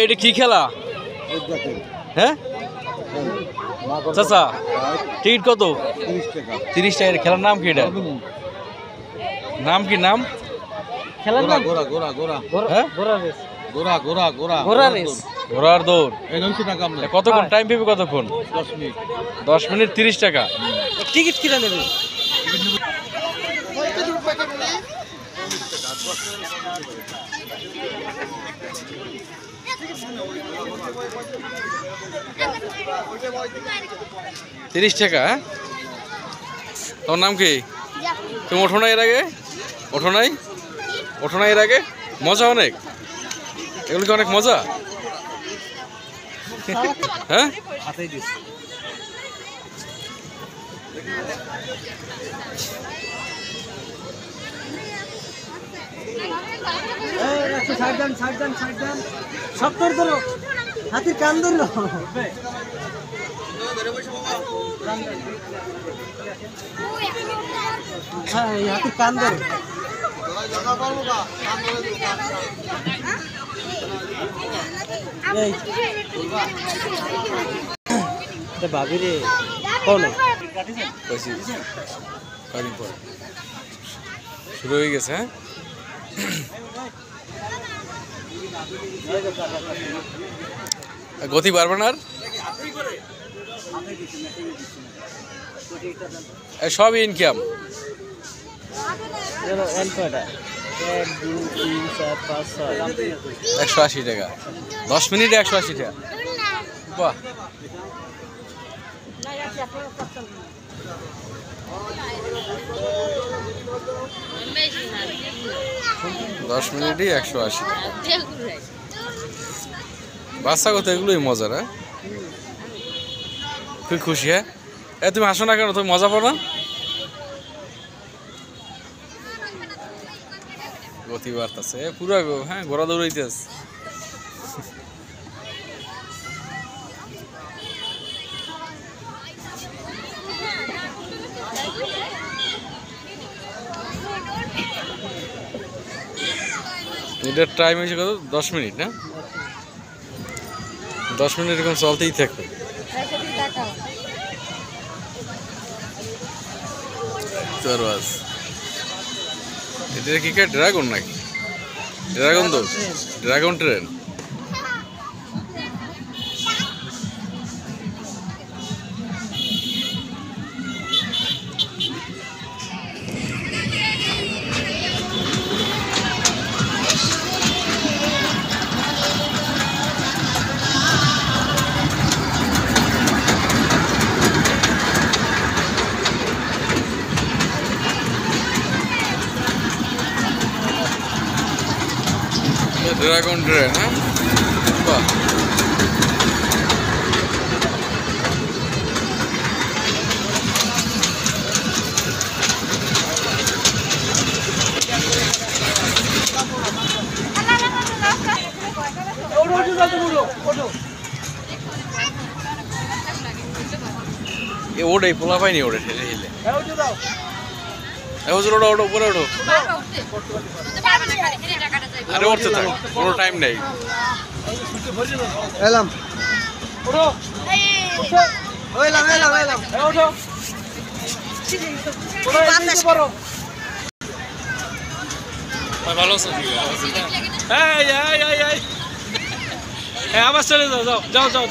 এটা কি খেলা? হ্যাঁ চাচা, টিকিট কত? 30 টাকা। খেলার নাম কি? এটা নাম কি? নাম খেলার নাম ঘোড়ার দৌড়। কতক্ষণ টাইম পেবে? কতক্ষণ? 10 মিনিট 30 টাকা। টিকিট কিনে নেবে। তিরিশ টাকা। তোর নাম কি? তুমি ওঠো না এর আগে? ওঠো নাই এর আগে? মজা অনেক, এগুলো কি অনেক মজা। হ্যাঁ হাতির কান ধরলো। হ্যাঁ হাতির কান ধরে। ভাবি রে শুরু হয়ে গেছে। হ্যাঁ গতি পারবে না আর সবই ইনকাম। 180 টাকা 10 মিনিটে 180 টাকা। বাহ, 10 মিনিটই 180 টাকা। বাচ্চা কথা এগুলোই মজার। হ্যাঁ তুই খুশি? হ্যাঁ তুমি আসো না কেন? তুমি মজা পাও না? গতি বাড়তেছে পুরা। হ্যাঁ ঘোড়া দৌড়াইতেছে। এটার টাইম হয়েছে কত? 10 মিনিট না? 10 মিনিট এরকম চলতেই থাকবে। এটা কি ড্রাগন নাকি? ড্রাগন তো, ড্রাগন ট্রেন। Dragon train. হ্যাঁ বাহ, ওটাই পোলা পাইনি। ওটা ঠেলে ঠেলে ওটা ওটা উপরে ওঠো। আরে উঠতে থাক, কোনো টাইম নেই। এলাম ভালো আছো? আবার চলে যাও, যাও যাও যাও।